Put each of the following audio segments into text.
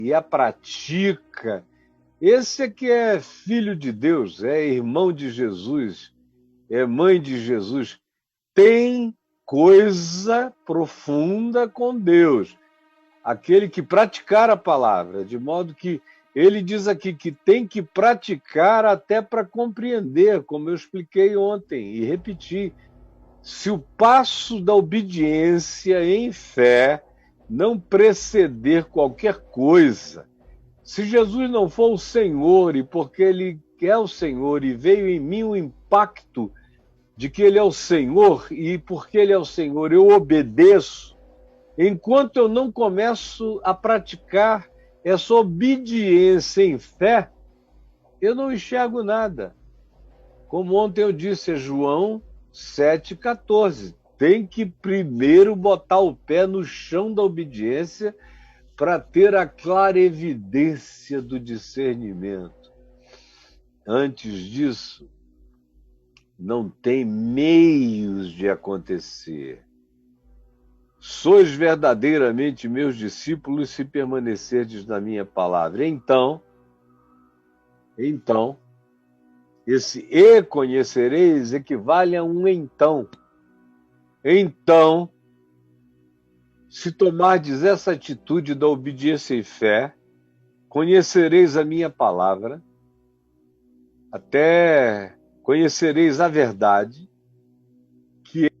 e a pratica, esse é que é filho de Deus, é irmão de Jesus, é mãe de Jesus. Tem coisa profunda com Deus. Aquele que praticar a palavra, de modo que ele diz aqui que tem que praticar até para compreender, como eu expliquei ontem e repeti. Se o passo da obediência em fé não preceder qualquer coisa, se Jesus não for o Senhor, e porque Ele é o Senhor, e veio em mim o impacto de que Ele é o Senhor, e porque Ele é o Senhor eu obedeço, enquanto eu não começo a praticar essa obediência em fé, eu não enxergo nada. Como ontem eu disse, é João 7,14. Tem que primeiro botar o pé no chão da obediência para ter a clarevidência do discernimento. Antes disso, não tem meios de acontecer. Sois verdadeiramente meus discípulos se permanecerdes na minha palavra. Então, esse e conhecereis equivale a um então. Então, se tomardes essa atitude da obediência e fé, conhecereis a minha palavra, até conhecereis a verdade, que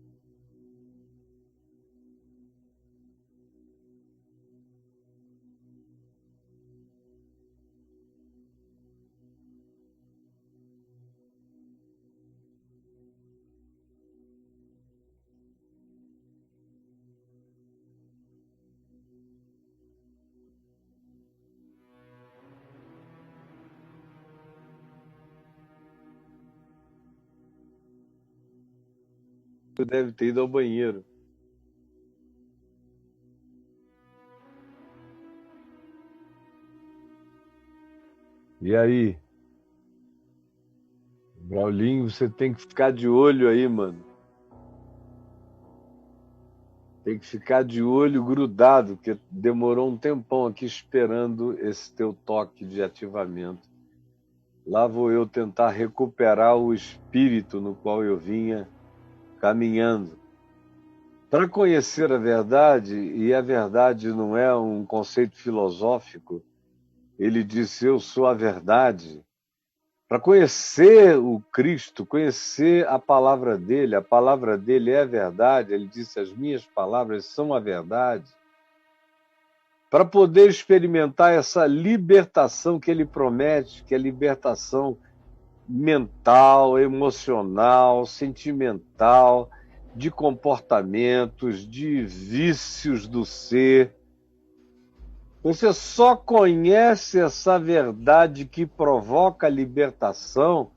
deve ter ido ao banheiro. E aí? Braulinho, você tem que ficar de olho aí, mano. Tem que ficar de olho grudado, porque demorou um tempão aqui esperando esse teu toque de ativamento. Lá vou eu tentar recuperar o espírito no qual eu vinha caminhando. Para conhecer a verdade, e a verdade não é um conceito filosófico, ele disse, eu sou a verdade. Para conhecer o Cristo, conhecer a palavra dele é a verdade, ele disse, as minhas palavras são a verdade. Para poder experimentar essa libertação que ele promete, que é libertação mental, emocional, sentimental, de comportamentos, de vícios do ser. Você só conhece essa verdade que provoca a libertação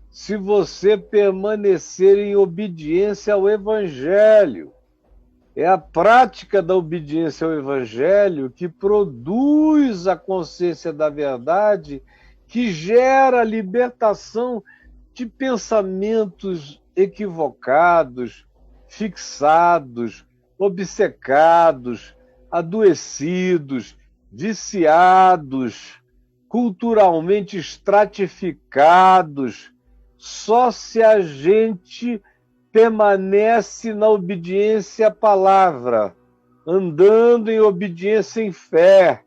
se você permanecer em obediência ao Evangelho. É a prática da obediência ao Evangelho que produz a consciência da verdade, que gera a libertação de pensamentos equivocados, fixados, obcecados, adoecidos, viciados, culturalmente estratificados. Só se a gente permanece na obediência à palavra, andando em obediência em fé,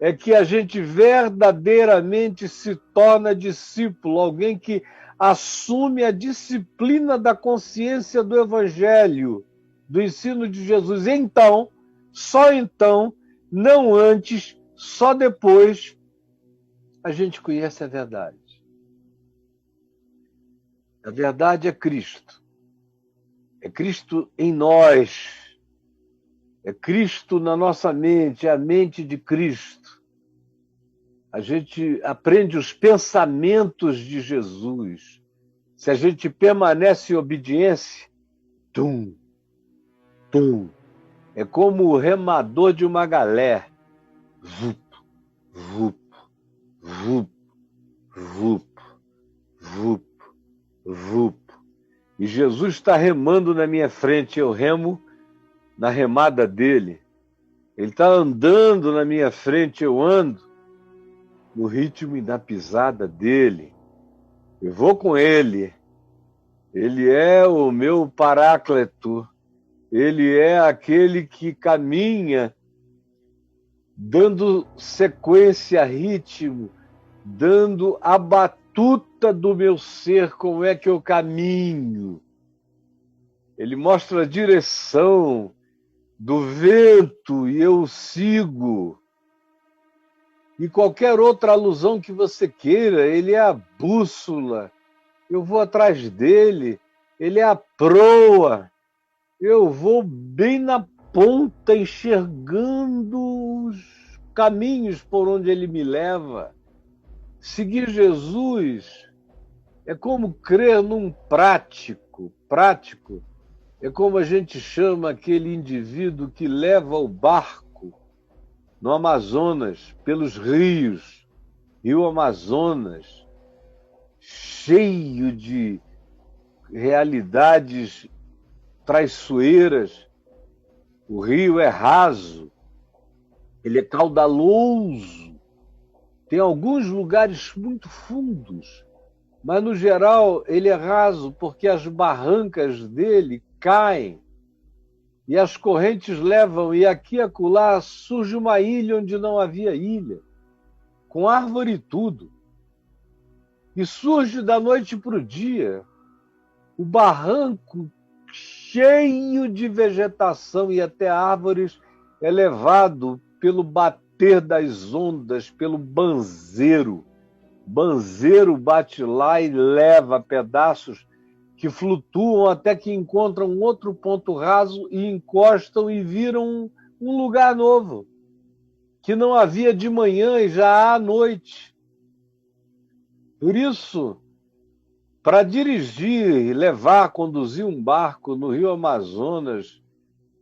é que a gente verdadeiramente se torna discípulo, alguém que assume a disciplina da consciência do Evangelho, do ensino de Jesus. Então, só então, não antes, só depois, a gente conhece a verdade. A verdade é Cristo. É Cristo em nós. É Cristo na nossa mente, é a mente de Cristo. A gente aprende os pensamentos de Jesus. Se a gente permanece em obediência, tum, tum. É como o remador de uma galé. Vup, vup, vup, vup, vup, vup. E Jesus está remando na minha frente, eu remo na remada dele. Ele está andando na minha frente, eu ando no ritmo e na pisada dele. Eu vou com ele. Ele é o meu paráclito. Ele é aquele que caminha dando sequência, ritmo, dando a batuta do meu ser, como é que eu caminho. Ele mostra a direção do vento e eu sigo. E qualquer outra alusão que você queira, ele é a bússola, eu vou atrás dele, ele é a proa, eu vou bem na ponta, enxergando os caminhos por onde ele me leva. Seguir Jesus é como crer num prático. Prático é como a gente chama aquele indivíduo que leva o barco no Amazonas, pelos rios, Rio Amazonas, cheio de realidades traiçoeiras. O rio é raso, ele é caudaloso, tem alguns lugares muito fundos, mas no geral ele é raso porque as barrancas dele caem e as correntes levam, e aqui e acolá surge uma ilha onde não havia ilha, com árvore e tudo. E surge da noite para o dia o barranco cheio de vegetação e até árvores, elevado pelo bater das ondas, pelo banzeiro. Banzeiro bate lá e leva pedaços que flutuam até que encontram outro ponto raso e encostam e viram um lugar novo, que não havia de manhã e já há à noite. Por isso, para dirigir, levar, conduzir um barco no Rio Amazonas,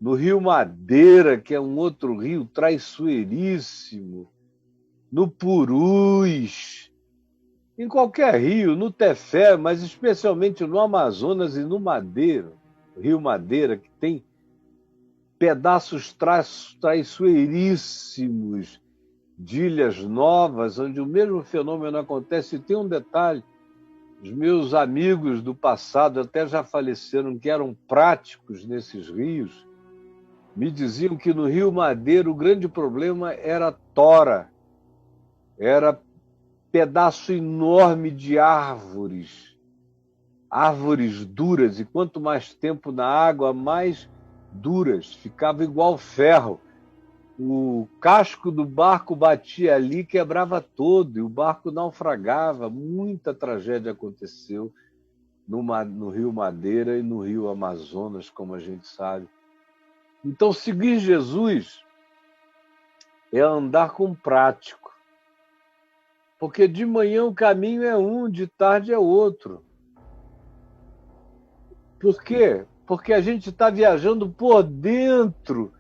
no Rio Madeira, que é um outro rio traiçoeiríssimo, no Purus, em qualquer rio, no Tefé, mas especialmente no Amazonas e no Madeira, Rio Madeira, que tem pedaços traiçoeiríssimos de ilhas novas, onde o mesmo fenômeno acontece. E tem um detalhe: os meus amigos do passado, até já faleceram, que eram práticos nesses rios, me diziam que no Rio Madeira o grande problema era tora, era pedaço enorme de árvores, árvores duras, e quanto mais tempo na água, mais duras, ficava igual ferro. O casco do barco batia ali, quebrava todo, e o barco naufragava. Muita tragédia aconteceu no Rio Madeira e no Rio Amazonas, como a gente sabe. Então, seguir Jesus é andar com prático. Porque de manhã o caminho é um, de tarde é outro. Por quê? Porque a gente está viajando por dentro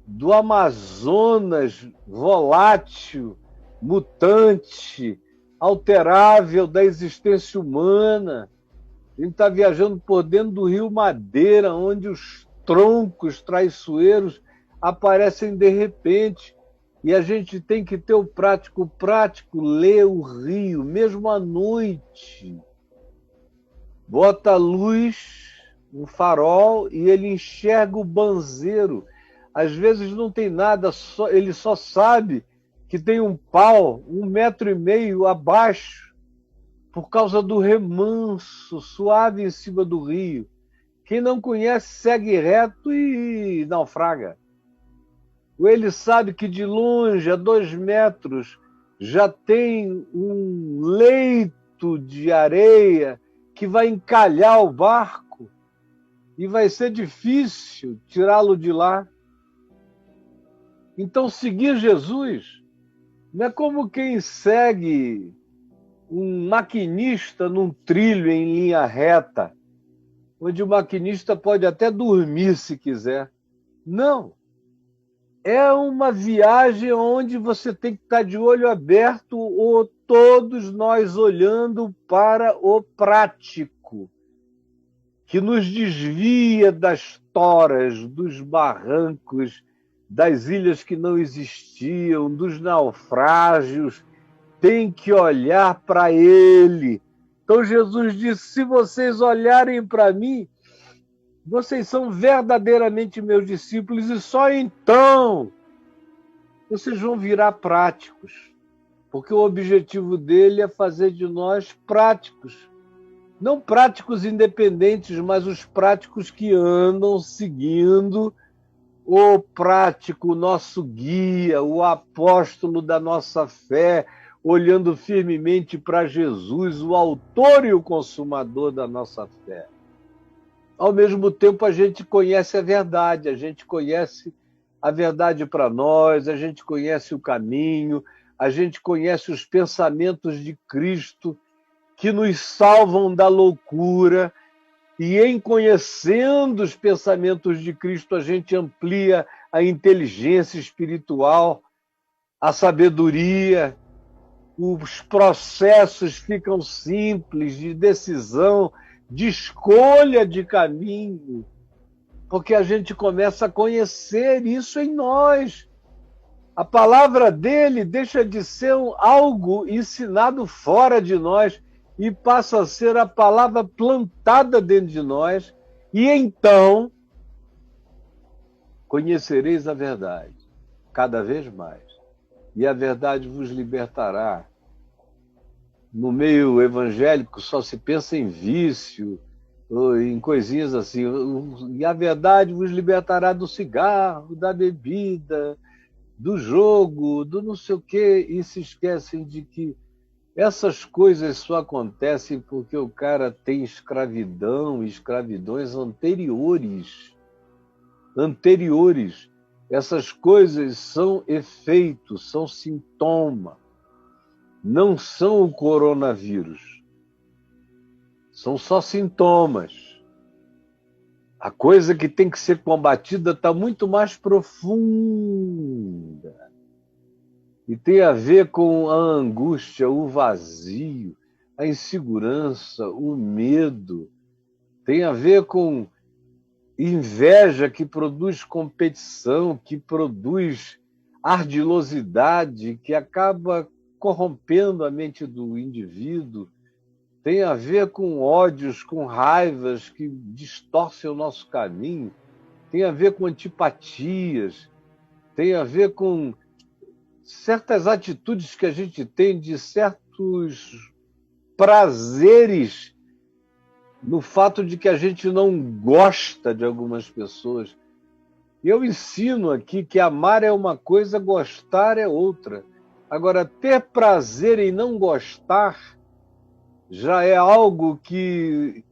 do Amazonas volátil, mutante, alterável da existência humana. A gente está viajando por dentro do Rio Madeira, onde os troncos traiçoeiros aparecem de repente. E a gente tem que ter o prático. O prático lê o rio, mesmo à noite. Bota a luz, um farol, e ele enxerga o banzeiro. Às vezes não tem nada, ele só sabe que tem um pau 1,5 metros abaixo, por causa do remanso suave em cima do rio. Quem não conhece segue reto e naufraga. Ou ele sabe que de longe, a 2 metros, já tem um leito de areia que vai encalhar o barco e vai ser difícil tirá-lo de lá. Então, seguir Jesus não é como quem segue um maquinista num trilho em linha reta, onde o maquinista pode até dormir se quiser. Não. É uma viagem onde você tem que estar de olho aberto, ou todos nós olhando para o prático, que nos desvia das toras, dos barrancos, das ilhas que não existiam, dos naufrágios, tem que olhar para ele. Então Jesus disse: se vocês olharem para mim, vocês são verdadeiramente meus discípulos, e só então vocês vão virar práticos. Porque o objetivo dele é fazer de nós práticos. Não práticos independentes, mas os práticos que andam seguindo o prático, o nosso guia, o apóstolo da nossa fé, olhando firmemente para Jesus, o autor e o consumador da nossa fé. Ao mesmo tempo, a gente conhece a verdade, a gente conhece a verdade para nós, a gente conhece o caminho, a gente conhece os pensamentos de Cristo que nos salvam da loucura, e em conhecendo os pensamentos de Cristo, a gente amplia a inteligência espiritual, a sabedoria, os processos ficam simples de decisão, de escolha de caminho, porque a gente começa a conhecer isso em nós. A palavra dele deixa de ser algo ensinado fora de nós e passa a ser a palavra plantada dentro de nós, e então conhecereis a verdade cada vez mais, e a verdade vos libertará. No meio evangélico só se pensa em vício, ou em coisinhas assim, e a verdade vos libertará do cigarro, da bebida, do jogo, do não sei o quê, e se esquecem de que essas coisas só acontecem porque o cara tem escravidão, escravidões anteriores. Essas coisas são efeitos, são sintoma. Não são o coronavírus. São só sintomas. A coisa que tem que ser combatida está muito mais profunda. E tem a ver com a angústia, o vazio, a insegurança, o medo. Tem a ver com inveja que produz competição, que produz ardilosidade, que acaba corrompendo a mente do indivíduo. Tem a ver com ódios, com raivas que distorcem o nosso caminho. Tem a ver com antipatias. Tem a ver com certas atitudes que a gente tem, de certos prazeres no fato de que a gente não gosta de algumas pessoas. Eu ensino aqui que amar é uma coisa, gostar é outra. Agora, ter prazer em não gostar já é algo que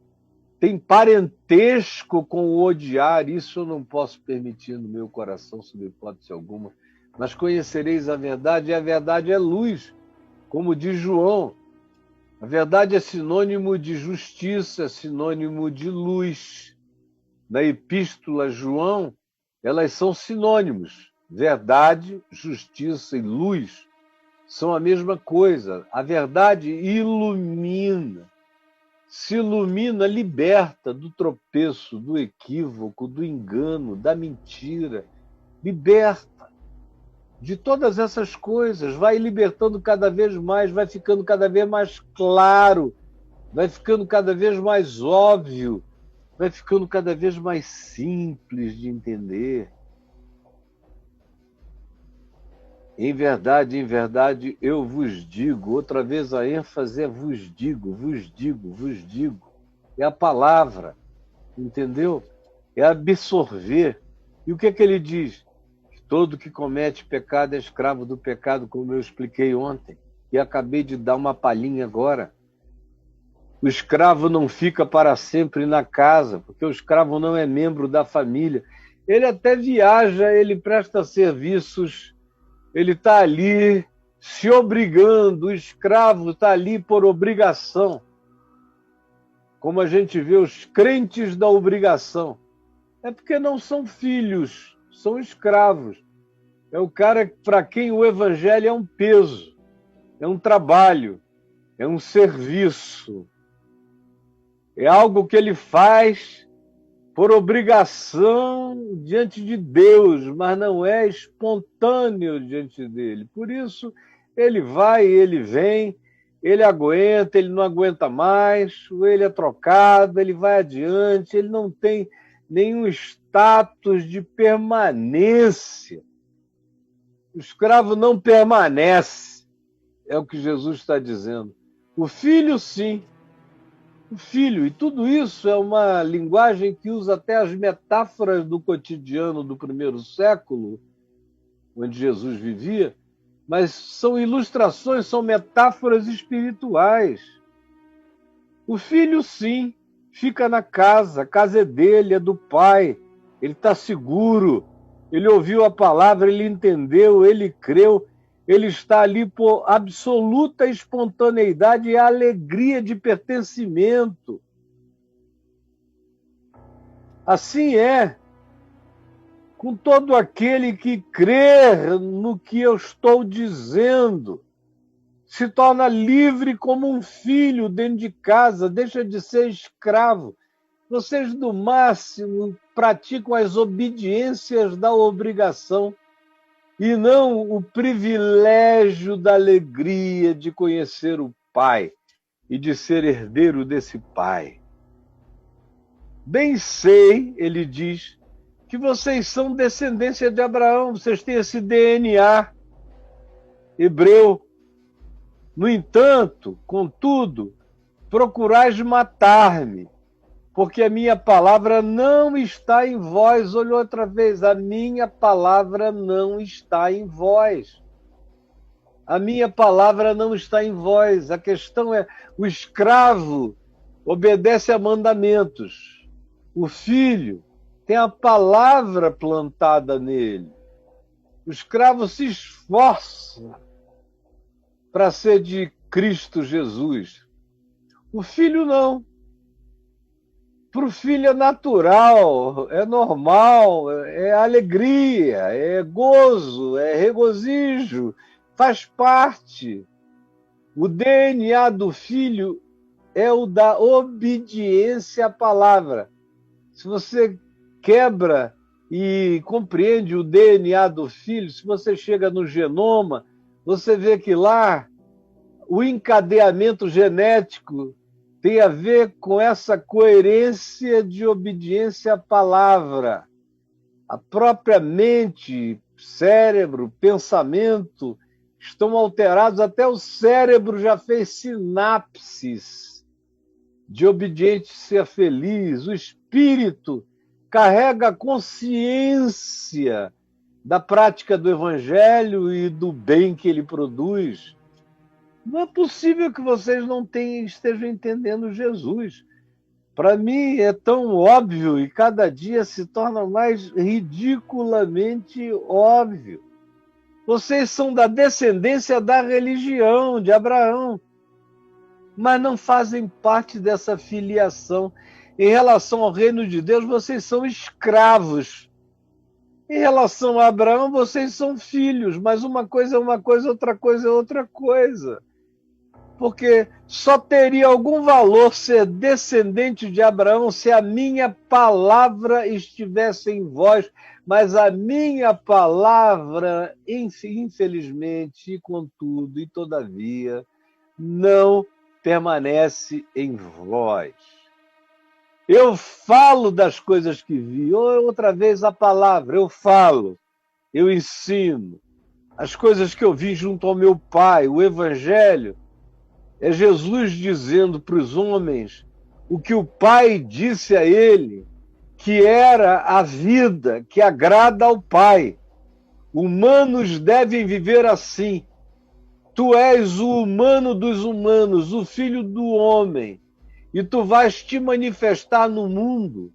tem parentesco com o odiar. Isso eu não posso permitir no meu coração, sob hipótese alguma. Mas conhecereis a verdade, e a verdade é luz, como diz João. A verdade é sinônimo de justiça, é sinônimo de luz. Na epístola João, elas são sinônimos. Verdade, justiça e luz são a mesma coisa. A verdade ilumina, se ilumina, liberta do tropeço, do equívoco, do engano, da mentira. Liberta de todas essas coisas, vai libertando cada vez mais, vai ficando cada vez mais claro, vai ficando cada vez mais óbvio, vai ficando cada vez mais simples de entender. Em verdade, eu vos digo, outra vez a ênfase é vos digo, vos digo, vos digo. É a palavra, entendeu? É absorver. E o que é que ele diz? Todo que comete pecado é escravo do pecado, como eu expliquei ontem, e acabei de dar uma palhinha agora. O escravo não fica para sempre na casa, porque o escravo não é membro da família. Ele até viaja, ele presta serviços, ele está ali se obrigando, o escravo está ali por obrigação. Como a gente vê os crentes da obrigação. É porque não são filhos, são escravos. É o cara para quem o evangelho é um peso, é um trabalho, é um serviço. É algo que ele faz por obrigação diante de Deus, mas não é espontâneo diante dele. Por isso, ele vai, ele vem, ele aguenta, ele não aguenta mais, ou ele é trocado, ele vai adiante, ele não tem nenhum status de permanência. O escravo não permanece, é o que Jesus está dizendo. O filho, sim. O filho, e tudo isso é uma linguagem que usa até as metáforas do cotidiano do primeiro século, onde Jesus vivia, mas são ilustrações, são metáforas espirituais. O filho, sim, fica na casa, a casa é dele, é do pai, ele está seguro, ele ouviu a palavra, ele entendeu, ele creu, ele está ali por absoluta espontaneidade e alegria de pertencimento. Assim é com todo aquele que crer no que eu estou dizendo. Se torna livre como um filho dentro de casa, deixa de ser escravo. Vocês, no máximo, praticam as obediências da obrigação e não o privilégio da alegria de conhecer o Pai e de ser herdeiro desse Pai. Bem sei, ele diz, que vocês são descendência de Abraão, vocês têm esse DNA hebreu. No entanto, contudo, procurais matar-me, porque a minha palavra não está em vós. Olha outra vez, a minha palavra não está em vós. A minha palavra não está em vós. A questão é, o escravo obedece a mandamentos. O filho tem a palavra plantada nele. O escravo se esforça para ser de Cristo Jesus. O filho não. Para o filho é natural, é normal, é alegria, é gozo, é regozijo, faz parte. O DNA do filho é o da obediência à palavra. Se você quebra e compreende o DNA do filho, se você chega no genoma, você vê que lá o encadeamento genético tem a ver com essa coerência de obediência à palavra. A própria mente, cérebro, pensamento estão alterados, até o cérebro já fez sinapses de obediência feliz. O espírito carrega a consciência da prática do evangelho e do bem que ele produz. Não é possível que vocês não estejam entendendo Jesus. Para mim é tão óbvio e cada dia se torna mais ridiculamente óbvio. Vocês são da descendência da religião de Abraão, mas não fazem parte dessa filiação. Em relação ao reino de Deus, vocês são escravos. Em relação a Abraão, vocês são filhos, mas uma coisa é uma coisa, outra coisa é outra coisa. Porque só teria algum valor ser descendente de Abraão se a minha palavra estivesse em vós, mas a minha palavra, infelizmente, contudo e todavia, não permanece em vós. Eu falo das coisas que vi, ou outra vez a palavra, eu falo, eu ensino. As coisas que eu vi junto ao meu Pai, o Evangelho, é Jesus dizendo para os homens o que o Pai disse a ele, que era a vida que agrada ao Pai. Humanos devem viver assim. Tu és o humano dos humanos, o filho do homem, e tu vais te manifestar no mundo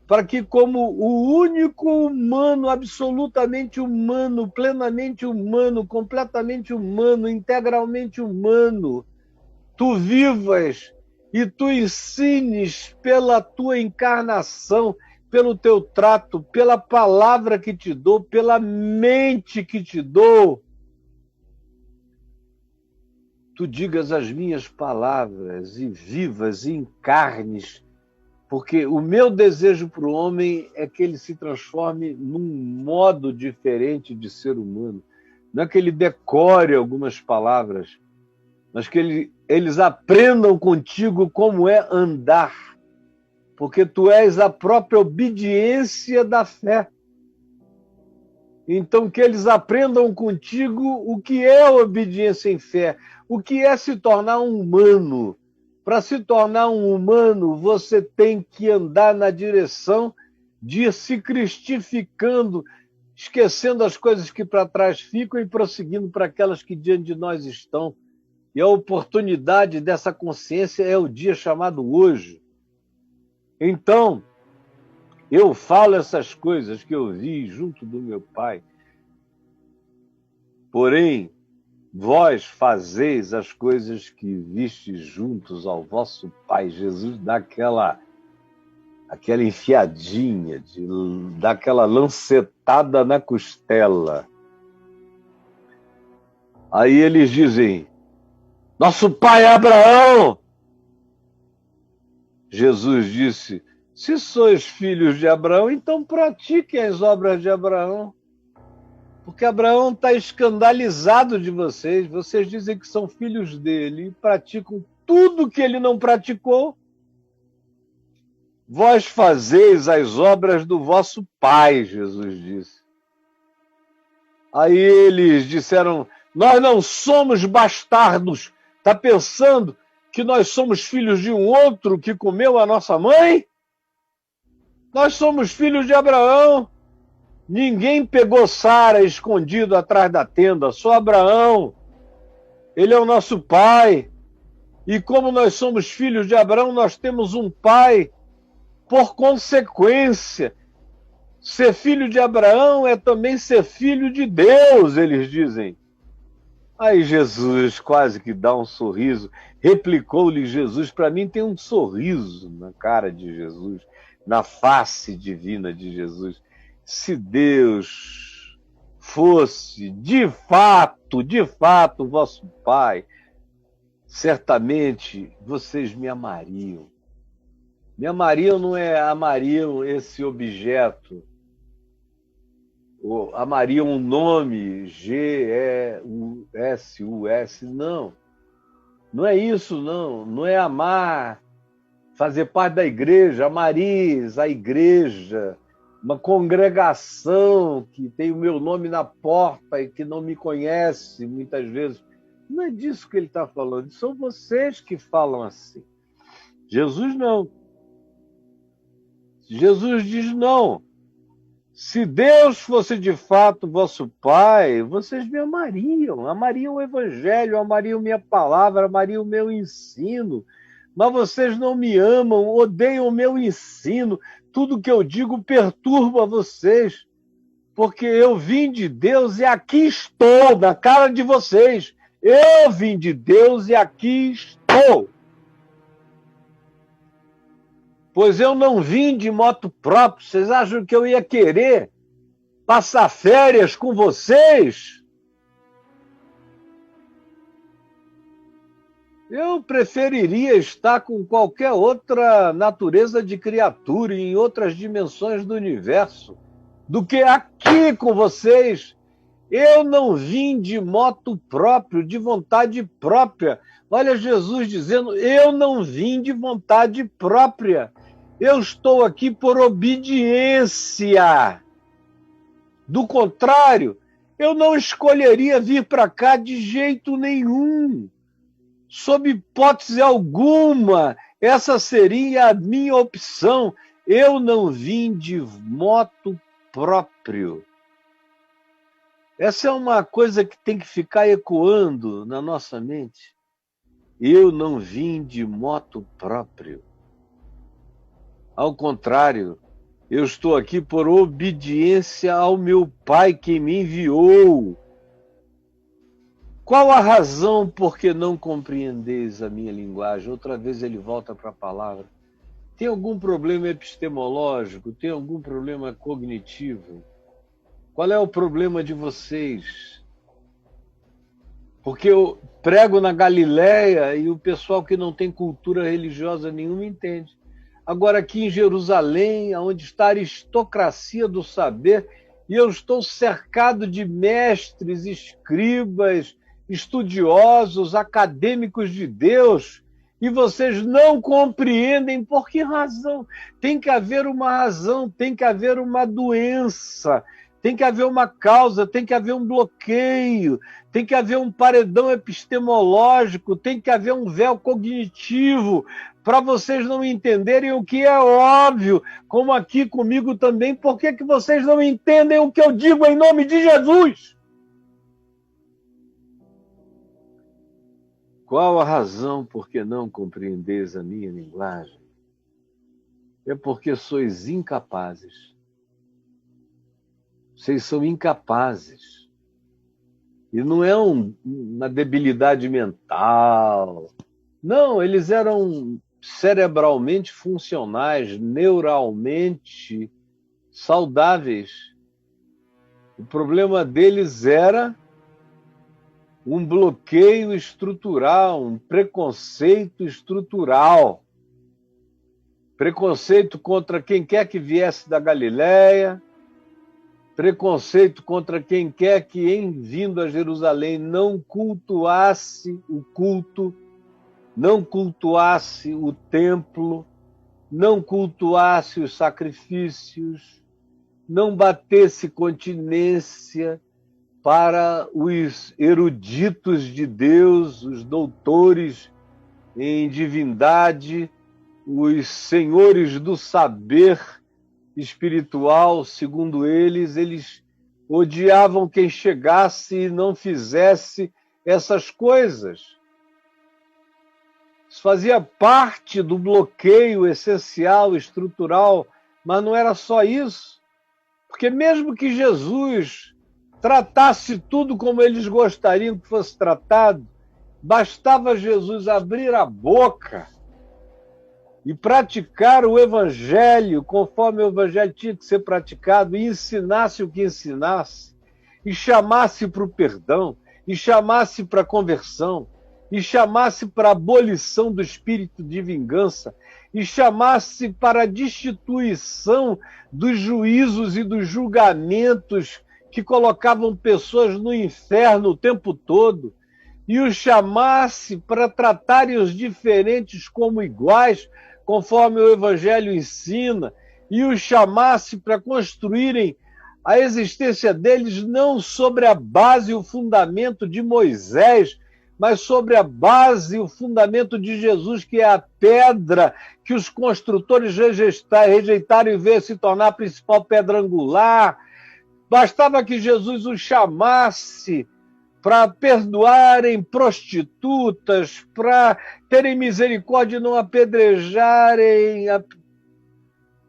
para que, como o único humano, absolutamente humano, plenamente humano, completamente humano, integralmente humano, tu vivas e tu ensines pela tua encarnação, pelo teu trato, pela palavra que te dou, pela mente que te dou. Tu digas as minhas palavras e vivas e encarnes Porque o meu desejo para o homem é que ele se transforme num modo diferente de ser humano. Não é que ele decore algumas palavras, mas que eles aprendam contigo como é andar. Porque tu és a própria obediência da fé. Então, que eles aprendam contigo o que é obediência em fé, o que é se tornar um humano. Para se tornar um humano, você tem que andar na direção de ir se cristificando, esquecendo as coisas que para trás ficam e prosseguindo para aquelas que diante de nós estão. E a oportunidade dessa consciência é o dia chamado hoje. Então, eu falo essas coisas que eu vi junto do meu pai. Porém, vós fazeis as coisas que vistes juntos ao vosso pai. Jesus dá aquela enfiadinha, dá aquela lancetada na costela. Aí eles dizem, nosso pai Abraão. Jesus disse, se sois filhos de Abraão, então pratiquem as obras de Abraão. Porque Abraão está escandalizado de vocês. Vocês dizem que são filhos dele e praticam tudo que ele não praticou. Vós fazeis as obras do vosso pai, Jesus disse. Aí eles disseram, nós não somos bastardos. Está pensando que nós somos filhos de um outro que comeu a nossa mãe? Nós somos filhos de Abraão. Ninguém pegou Sara escondido atrás da tenda, só Abraão. Ele é o nosso pai. E como nós somos filhos de Abraão, nós temos um pai. Por consequência, ser filho de Abraão é também ser filho de Deus, eles dizem. Aí Jesus quase que dá um sorriso. Replicou-lhe Jesus. Para mim tem um sorriso na cara de Jesus, na face divina de Jesus. Se Deus fosse de fato vosso Pai, certamente vocês me amariam. Me amariam não é amariam esse objeto, ou amariam um nome, G-E-U-S-U-S, não. Não é isso, não. Não é amar, fazer parte da igreja, amaris, a igreja, uma congregação que tem o meu nome na porta e que não me conhece muitas vezes. Não é disso que ele está falando. São vocês que falam assim. Jesus não. Jesus diz não. Se Deus fosse de fato vosso Pai, vocês me amariam. Amariam o Evangelho, amariam minha palavra, amariam o meu ensino. Mas vocês não me amam, odeiam o meu ensino. Tudo que eu digo perturba vocês, porque eu vim de Deus e aqui estou, na cara de vocês. Eu vim de Deus e aqui estou. Pois eu não vim de moto próprio. Vocês acham que eu ia querer passar férias com vocês? Eu preferiria estar com qualquer outra natureza de criatura em outras dimensões do universo do que aqui com vocês. Eu não vim de moto próprio, de vontade própria. Olha Jesus dizendo, eu não vim de vontade própria. Eu estou aqui por obediência. Do contrário, eu não escolheria vir para cá de jeito nenhum. Sob hipótese alguma, essa seria a minha opção. Eu não vim de moto próprio. Essa é uma coisa que tem que ficar ecoando na nossa mente. Eu não vim de moto próprio. Ao contrário, eu estou aqui por obediência ao meu Pai que me enviou. Qual a razão por que não compreendeis a minha linguagem? Outra vez ele volta para a palavra. Tem algum problema epistemológico? Tem algum problema cognitivo? Qual é o problema de vocês? Porque eu prego na Galileia e o pessoal que não tem cultura religiosa nenhuma entende. agora aqui em Jerusalém, onde está a aristocracia do saber, e eu estou cercado de mestres, escribas, estudiosos, acadêmicos de Deus, e vocês não compreendem por que razão. Tem que haver uma razão, tem que haver uma doença, tem que haver uma causa, tem que haver um bloqueio, tem que haver um paredão epistemológico, tem que haver um véu cognitivo, para vocês não entenderem o que é óbvio, como aqui comigo também. Por que vocês não entendem o que eu digo em nome de Jesus? Qual a razão por que não compreendeis a minha linguagem? É porque sois incapazes. Vocês são incapazes. E não é uma debilidade mental. Não, eles eram cerebralmente funcionais, neuralmente saudáveis. O problema deles era um bloqueio estrutural, um preconceito estrutural. Preconceito contra quem quer que viesse da Galileia, preconceito contra quem quer que, em vindo a Jerusalém, não cultuasse o culto, não cultuasse o templo, não cultuasse os sacrifícios, não batesse continência para os eruditos de Deus, os doutores em divindade, os senhores do saber espiritual. Segundo eles odiavam quem chegasse e não fizesse essas coisas. Isso fazia parte do bloqueio essencial, estrutural, mas não era só isso. Porque mesmo que Jesus tratasse tudo como eles gostariam que fosse tratado, bastava Jesus abrir a boca e praticar o evangelho conforme o evangelho tinha que ser praticado, e ensinasse o que ensinasse, e chamasse para o perdão, e chamasse para a conversão, e chamasse para a abolição do espírito de vingança, e chamasse para a destituição dos juízos e dos julgamentos que colocavam pessoas no inferno o tempo todo, e os chamasse para tratarem os diferentes como iguais, conforme o Evangelho ensina, e os chamasse para construírem a existência deles não sobre a base e o fundamento de Moisés, mas sobre a base e o fundamento de Jesus, que é a pedra que os construtores rejeitaram e veio se tornar a principal pedra angular. Bastava que Jesus os chamasse para perdoarem prostitutas, para terem misericórdia e não apedrejarem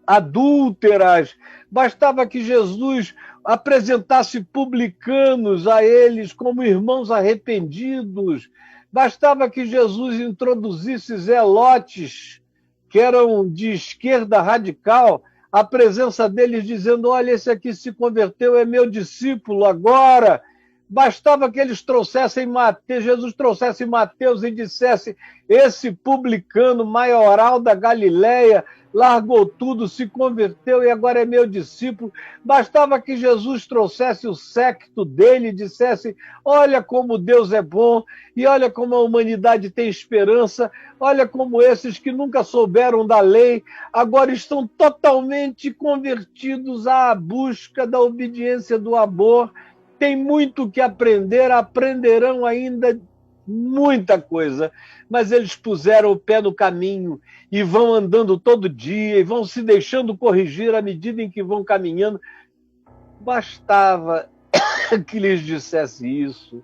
adúlteras. Bastava que Jesus apresentasse publicanos a eles como irmãos arrependidos. Bastava que Jesus introduzisse zelotes, que eram de esquerda radical, a presença deles dizendo: olha, esse aqui se converteu, é meu discípulo agora. Bastava que eles trouxessem Mateus, Jesus trouxesse Mateus e dissesse: esse publicano maioral da Galileia largou tudo, se converteu e agora é meu discípulo. Bastava que Jesus trouxesse o séquito dele e dissesse: olha como Deus é bom, e olha como a humanidade tem esperança, olha como esses que nunca souberam da lei, agora estão totalmente convertidos à busca da obediência do amor. Tem muito que aprender, aprenderão ainda muita coisa, mas eles puseram o pé no caminho e vão andando todo dia e vão se deixando corrigir à medida em que vão caminhando. Bastava que lhes dissesse isso,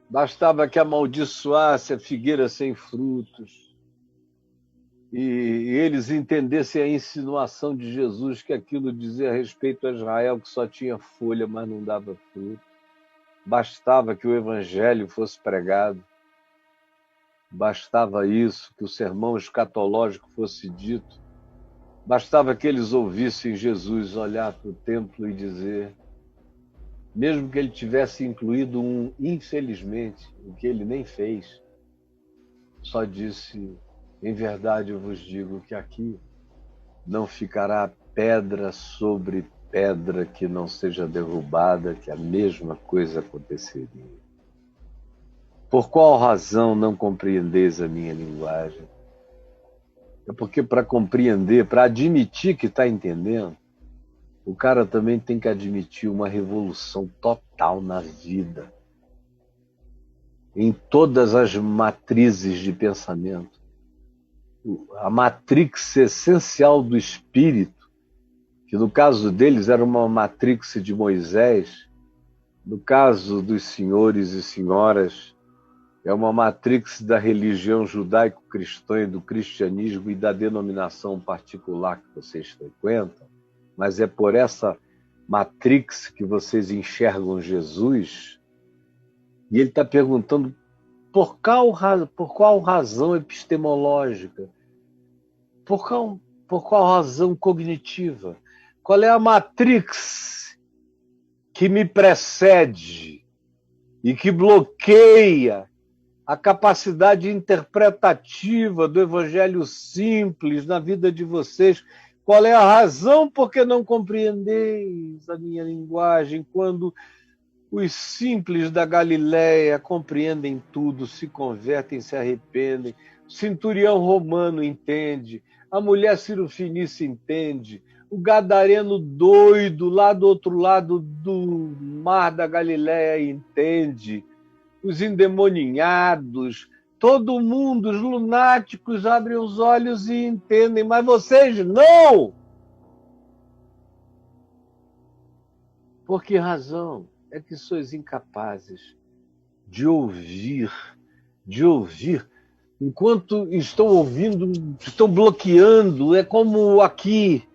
bastava que amaldiçoasse a figueira sem frutos e eles entendessem a insinuação de Jesus, que aquilo dizia respeito a Israel, que só tinha folha, mas não dava fruto. Bastava que o evangelho fosse pregado, bastava isso, que o sermão escatológico fosse dito, bastava que eles ouvissem Jesus olhar para o templo e dizer, mesmo que ele tivesse incluído infelizmente, o que ele nem fez, só disse: Em verdade eu vos digo que aqui não ficará pedra sobre pedra que não seja derrubada, que a mesma coisa aconteceria. Por qual razão não compreendeis a minha linguagem? É porque para compreender, para admitir que está entendendo, o cara também tem que admitir uma revolução total na vida, em todas as matrizes de pensamento. A matrix essencial do espírito, que no caso deles era uma matrix de Moisés, no caso dos senhores e senhoras, é uma matrix da religião judaico-cristã e do cristianismo e da denominação particular que vocês frequentam, mas é por essa matrix que vocês enxergam Jesus, e ele está perguntando por qual razão epistemológica, por qual razão cognitiva, qual é a matrix que me precede e que bloqueia a capacidade interpretativa do evangelho simples na vida de vocês. Qual é a razão por que não compreendeis a minha linguagem quando os simples da Galileia compreendem tudo, se convertem, se arrependem. O centurião romano entende, a mulher cirofenícia entende, o gadareno doido lá do outro lado do mar da Galileia entende, os endemoninhados, todo mundo, os lunáticos abrem os olhos e entendem, mas vocês não! Por que razão? É que sois incapazes de ouvir, enquanto estão ouvindo, estão bloqueando, é como aqui,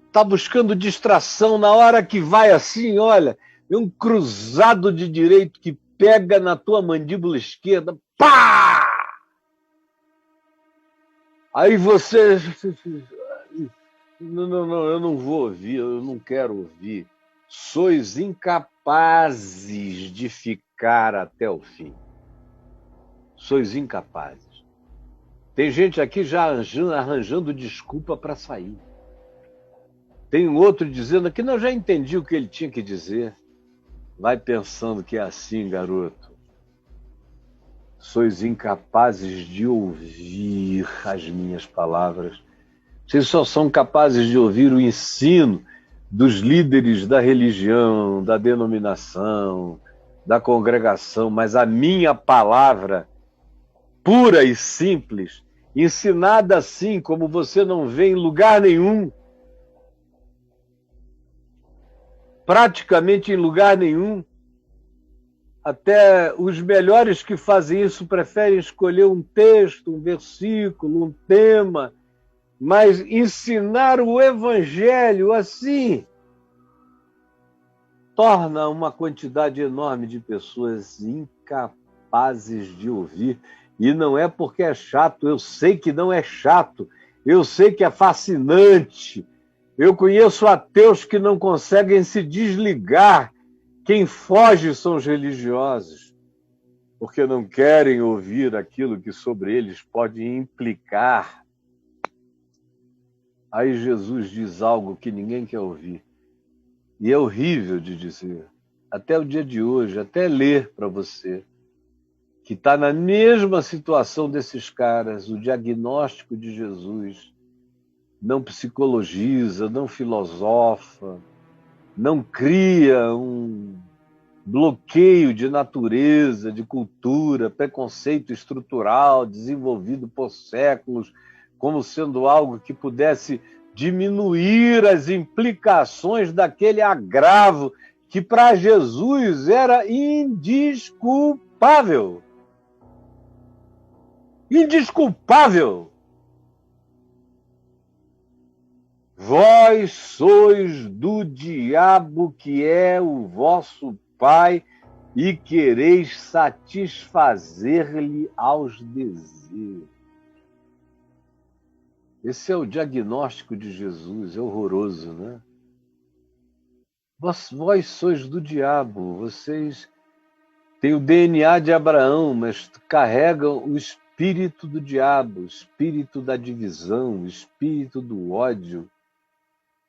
está buscando distração, na hora que vai assim, olha, é um cruzado de direito que pega na tua mandíbula esquerda, pá! Aí você... Não, eu não vou ouvir, eu não quero ouvir. Sois incapazes de ficar até o fim. Sois incapazes. Tem gente aqui já arranjando desculpa para sair. Tem um outro dizendo aqui, não, já entendi o que ele tinha que dizer. Vai pensando que é assim, garoto. Sois incapazes de ouvir as minhas palavras. Vocês só são capazes de ouvir o ensino dos líderes da religião, da denominação, da congregação, mas a minha palavra, pura e simples, ensinada assim como você não vê em lugar nenhum, praticamente em lugar nenhum. Até os melhores que fazem isso preferem escolher um texto, um versículo, um tema, mas ensinar o evangelho assim torna uma quantidade enorme de pessoas incapazes de ouvir. E não é porque é chato, eu sei que não é chato, eu sei que é fascinante. Eu conheço ateus que não conseguem se desligar. Quem foge são os religiosos, porque não querem ouvir aquilo que sobre eles pode implicar. Aí Jesus diz algo que ninguém quer ouvir. E é horrível de dizer. Até o dia de hoje, até ler para você, que está na mesma situação desses caras, o diagnóstico de Jesus não psicologiza, não filosofa, não cria um bloqueio de natureza, de cultura, preconceito estrutural desenvolvido por séculos, como sendo algo que pudesse diminuir as implicações daquele agravo que para Jesus era indesculpável. Indesculpável! Vós sois do diabo, que é o vosso pai, e quereis satisfazer-lhe aos desejos. Esse é o diagnóstico de Jesus, é horroroso, né? Vós sois do diabo, vocês têm o DNA de Abraão, mas carregam o espírito espírito do diabo, o espírito da divisão, o espírito do ódio,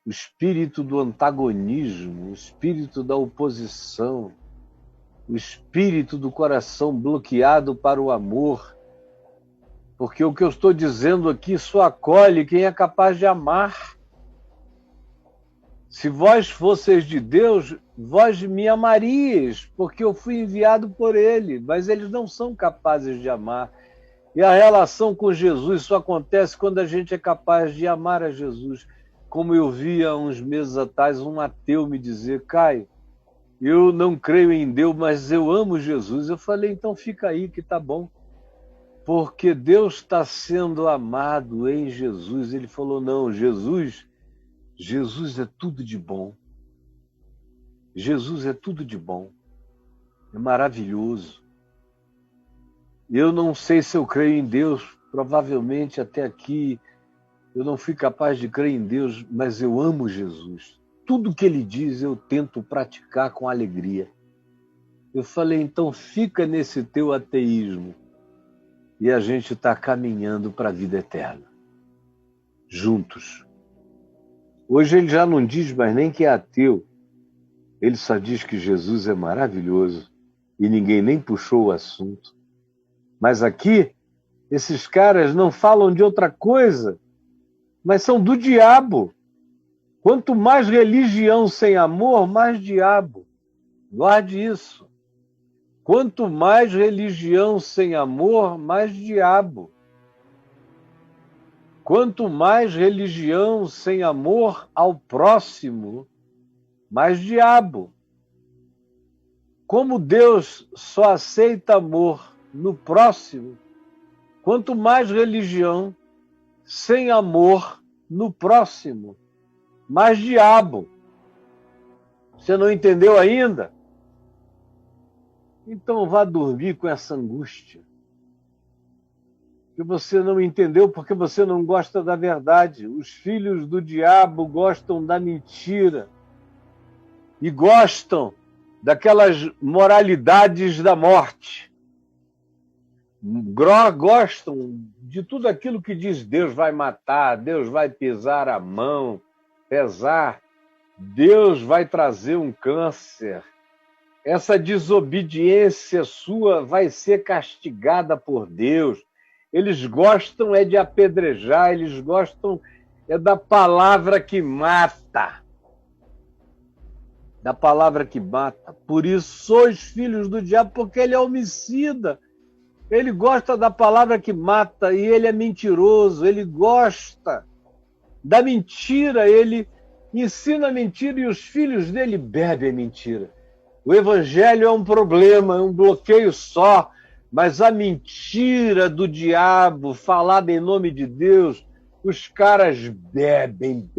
o espírito do antagonismo, o espírito da oposição, o espírito do coração bloqueado para o amor. Porque o que eu estou dizendo aqui só acolhe quem é capaz de amar. Se vós fosseis de Deus, vós me amaríeis, porque eu fui enviado por Ele, mas eles não são capazes de amar. E a relação com Jesus só acontece quando a gente é capaz de amar a Jesus. Como eu vi há uns meses atrás um ateu me dizer: Caio, eu não creio em Deus, mas eu amo Jesus. Eu falei: então fica aí que tá bom. Porque Deus está sendo amado em Jesus. Ele falou: não, Jesus é tudo de bom. Jesus é tudo de bom. É maravilhoso. Eu não sei se eu creio em Deus. Provavelmente até aqui eu não fui capaz de crer em Deus, mas eu amo Jesus. Tudo que Ele diz eu tento praticar com alegria. Eu falei: então fica nesse teu ateísmo. E a gente está caminhando para a vida eterna. Juntos. Hoje ele já não diz mais nem que é ateu. Ele só diz que Jesus é maravilhoso. E ninguém nem puxou o assunto. Mas aqui, esses caras não falam de outra coisa, mas são do diabo. Quanto mais religião sem amor, mais diabo. Guarde isso. Quanto mais religião sem amor, mais diabo. Quanto mais religião sem amor ao próximo, mais diabo. Como Deus só aceita amor no próximo, quanto mais religião sem amor no próximo, mais diabo. Você não entendeu ainda? Então vá dormir com essa angústia. Que você não entendeu porque você não gosta da verdade. Os filhos do diabo gostam da mentira. E gostam daquelas moralidades da morte. Gostam de tudo aquilo que diz: Deus vai matar, Deus vai pesar a mão, Deus vai trazer um câncer. Essa desobediência sua vai ser castigada por Deus. Eles gostam de apedrejar, eles gostam da palavra que mata. Da palavra que mata. Por isso sois filhos do diabo, porque ele é homicida. Ele gosta da palavra que mata e ele é mentiroso. Ele gosta da mentira, ele ensina mentira e os filhos dele bebem mentira. O evangelho é um problema, é um bloqueio só, mas a mentira do diabo, falada em nome de Deus, os caras bebem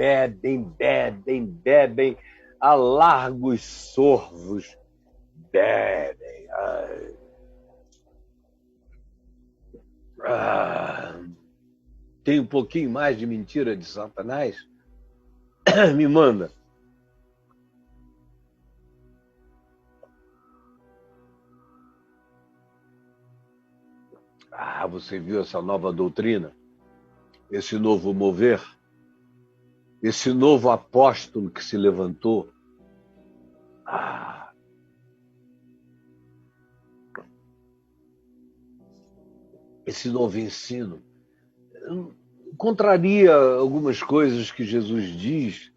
a largos sorvos. Bebem. Tem um pouquinho mais de mentira de Satanás? Me manda. Você viu essa nova doutrina? Esse novo mover? Esse novo apóstolo que se levantou? Esse novo ensino contraria algumas coisas que Jesus diz.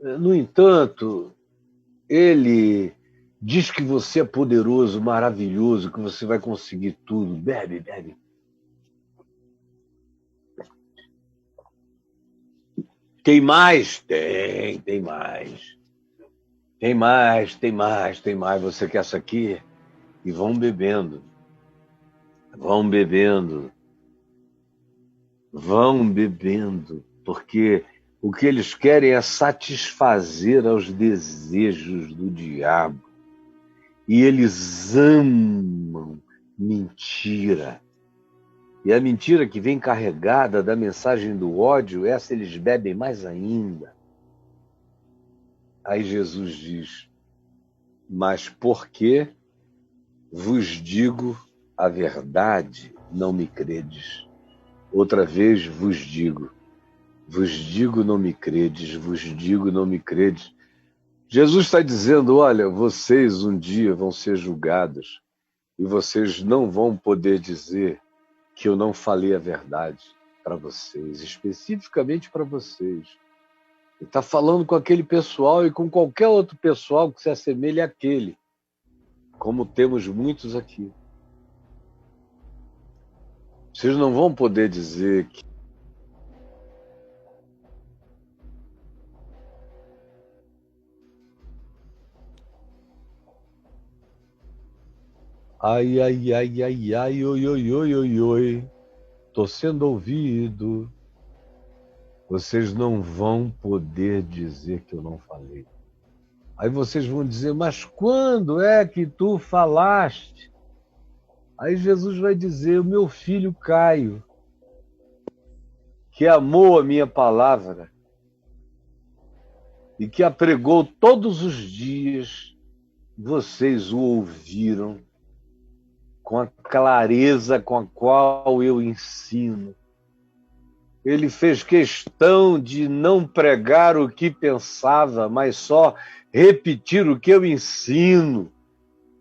No entanto, ele diz que você é poderoso, maravilhoso, que você vai conseguir tudo. Bebe. Tem mais? Tem mais. Tem mais. Você quer essa aqui? E vão bebendo. Porque o que eles querem é satisfazer aos desejos do diabo. E eles amam mentira. E a mentira que vem carregada da mensagem do ódio, essa eles bebem mais ainda. Aí Jesus diz: mas porque vos digo a verdade, não me credes. Outra vez vos digo, não me credes, vos digo, não me credes. Jesus está dizendo, olha, vocês um dia vão ser julgados e vocês não vão poder dizer que eu não falei a verdade para vocês, especificamente para vocês. Ele está falando com aquele pessoal e com qualquer outro pessoal que se assemelhe àquele, como temos muitos aqui. Vocês não vão poder dizer que ai, ai, ai, ai, ai, oi, oi, oi, oi, oi, tô sendo ouvido. Vocês não vão poder dizer que eu não falei. Aí vocês vão dizer, mas quando é que tu falaste? Aí Jesus vai dizer, o meu filho Caio, que amou a minha palavra e que a pregou todos os dias, vocês o ouviram com a clareza com a qual eu ensino. Ele fez questão de não pregar o que pensava, mas só repetir o que eu ensino,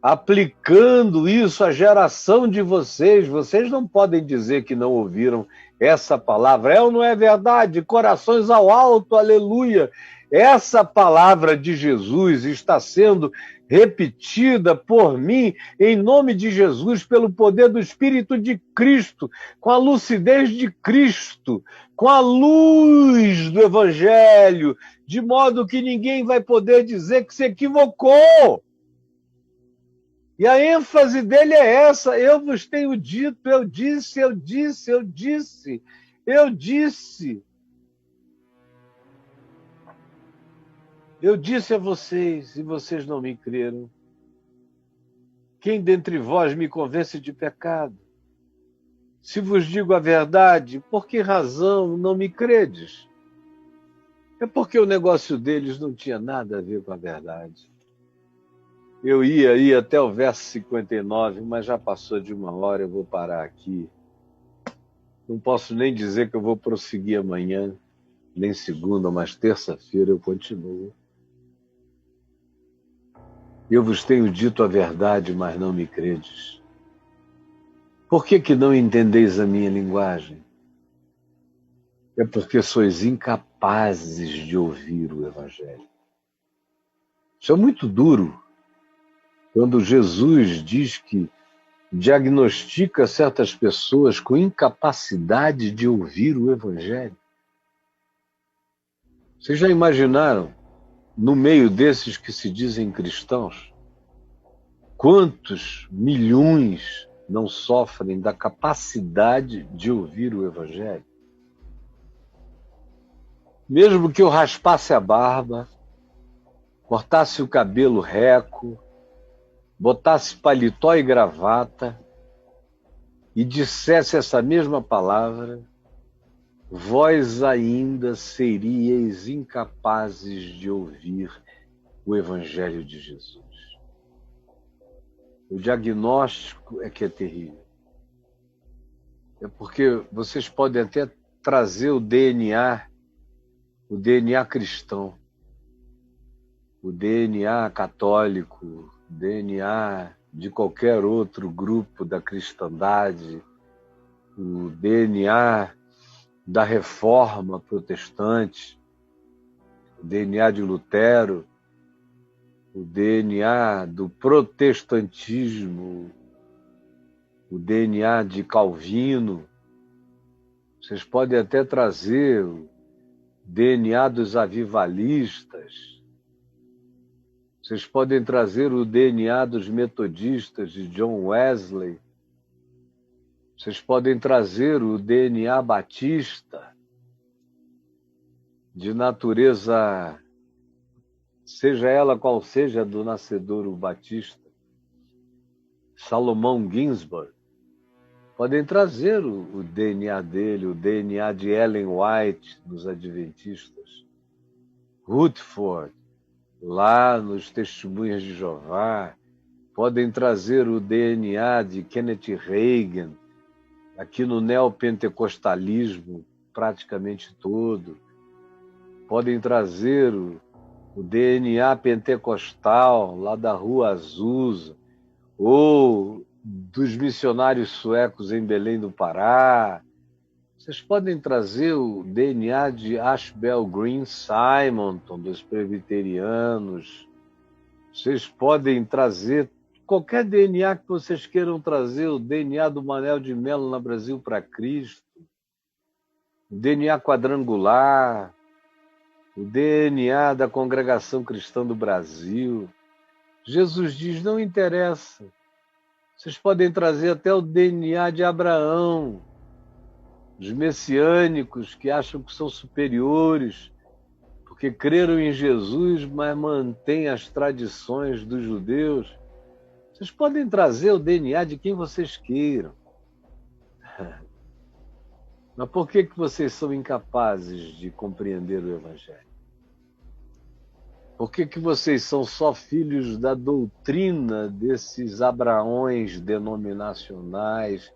aplicando isso à geração de vocês. Vocês não podem dizer que não ouviram essa palavra. É ou não é verdade? Corações ao alto, aleluia! Essa palavra de Jesus está sendo repetida por mim, em nome de Jesus, pelo poder do Espírito de Cristo, com a lucidez de Cristo, com a luz do Evangelho, de modo que ninguém vai poder dizer que se equivocou. E a ênfase dele é essa, eu vos tenho dito, eu disse, eu disse, eu disse, eu disse. Eu disse a vocês, e vocês não me creram. Quem dentre vós me convence de pecado? Se vos digo a verdade, por que razão não me credes? É porque o negócio deles não tinha nada a ver com a verdade. Eu ia ir até o verso 59, mas já passou de 1 hora, eu vou parar aqui. Não posso nem dizer que eu vou prosseguir amanhã, nem segunda, mas terça-feira eu continuo. Eu vos tenho dito a verdade, mas não me credes. Por que não entendeis a minha linguagem? É porque sois incapazes de ouvir o Evangelho. Isso é muito duro. Quando Jesus diz que diagnostica certas pessoas com incapacidade de ouvir o Evangelho. Vocês já imaginaram, no meio desses que se dizem cristãos, quantos milhões não sofrem da capacidade de ouvir o Evangelho? Mesmo que eu raspasse a barba, cortasse o cabelo reco, botasse paletó e gravata e dissesse essa mesma palavra, vós ainda seríeis incapazes de ouvir o Evangelho de Jesus. O diagnóstico é que é terrível. É porque vocês podem até trazer o DNA cristão, o DNA católico, o DNA de qualquer outro grupo da cristandade, o DNA da reforma protestante, o DNA de Lutero, o DNA do protestantismo, o DNA de Calvino. Vocês podem até trazer o DNA dos avivalistas. Vocês podem trazer o DNA dos metodistas, de John Wesley. Vocês podem trazer o DNA batista, de natureza, seja ela qual seja, do nascedouro batista. Salomão Ginsburg. Podem trazer o DNA dele, o DNA de Ellen White, dos Adventistas. Rutherford, lá nos Testemunhas de Jeová. Podem trazer o DNA de Kenneth Reagan, aqui no neopentecostalismo praticamente todo. Podem trazer o DNA pentecostal lá da Rua Azusa, ou dos missionários suecos em Belém do Pará. Vocês podem trazer o DNA de Ashbel Green Simonton, dos presbiterianos. Vocês podem trazer qualquer DNA que vocês queiram trazer, o DNA do Manel de Melo na Brasil para Cristo, o DNA quadrangular, o DNA da Congregação Cristã do Brasil. Jesus diz, não interessa. Vocês podem trazer até o DNA de Abraão, os messiânicos que acham que são superiores, porque creram em Jesus, mas mantêm as tradições dos judeus. Vocês podem trazer o DNA de quem vocês queiram. Mas por que vocês são incapazes de compreender o Evangelho? Por que vocês são só filhos da doutrina desses Abraões denominacionais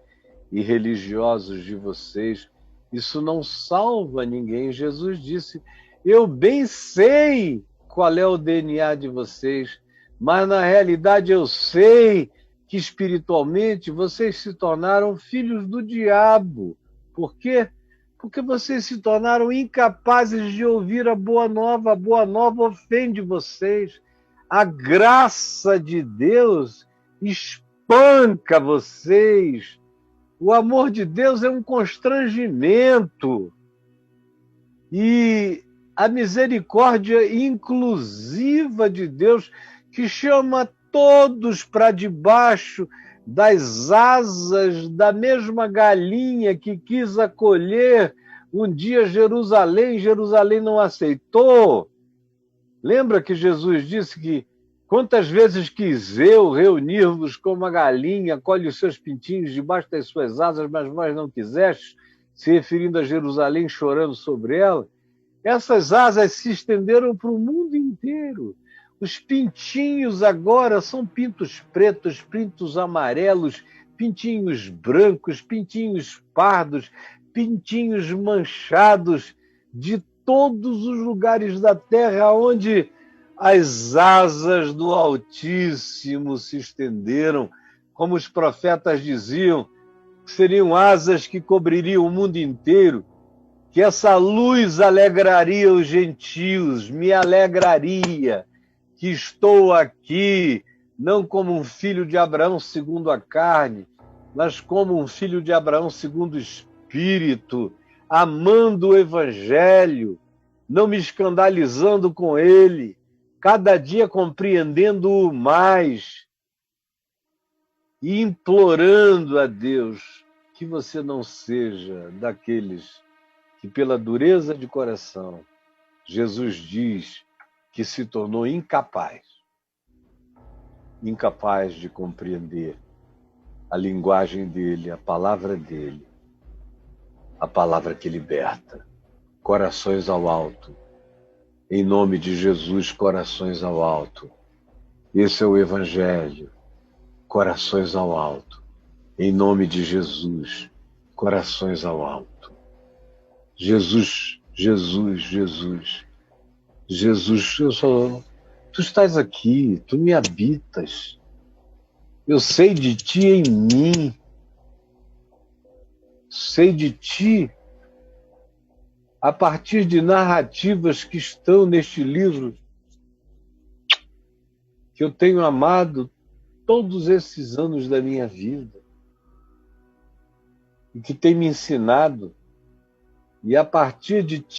e religiosos de vocês? Isso não salva ninguém. Jesus disse, eu bem sei qual é o DNA de vocês, mas na realidade eu sei que espiritualmente vocês se tornaram filhos do diabo. Por quê? Porque vocês se tornaram incapazes de ouvir a boa nova. A boa nova ofende vocês. A graça de Deus espanca vocês. O amor de Deus é um constrangimento. E a misericórdia inclusiva de Deus, que chama todos para debaixo das asas da mesma galinha que quis acolher um dia Jerusalém, Jerusalém não aceitou. Lembra que Jesus disse que quantas vezes quis eu reunir-vos como a galinha colhe os seus pintinhos debaixo das suas asas, mas vós não quisestes, se referindo a Jerusalém, chorando sobre ela? Essas asas se estenderam para o mundo inteiro. Os pintinhos agora são pintos pretos, pintos amarelos, pintinhos brancos, pintinhos pardos, pintinhos manchados de todos os lugares da terra onde as asas do Altíssimo se estenderam, como os profetas diziam, seriam asas que cobririam o mundo inteiro, que essa luz alegraria os gentios, me alegraria, que estou aqui, não como um filho de Abraão segundo a carne, mas como um filho de Abraão segundo o Espírito, amando o Evangelho, não me escandalizando com ele, cada dia compreendendo-o mais e implorando a Deus que você não seja daqueles que, pela dureza de coração, Jesus diz que se tornou incapaz de compreender a linguagem dele, a palavra dele, a palavra que liberta. Corações ao alto. Em nome de Jesus, corações ao alto. Esse é o Evangelho. Corações ao alto. Em nome de Jesus, corações ao alto. Jesus, Jesus, Jesus. Jesus, tu estás aqui, tu me habitas. Eu sei de ti em mim. Sei de ti a partir de narrativas que estão neste livro, que eu tenho amado todos esses anos da minha vida e que tem me ensinado. E a partir de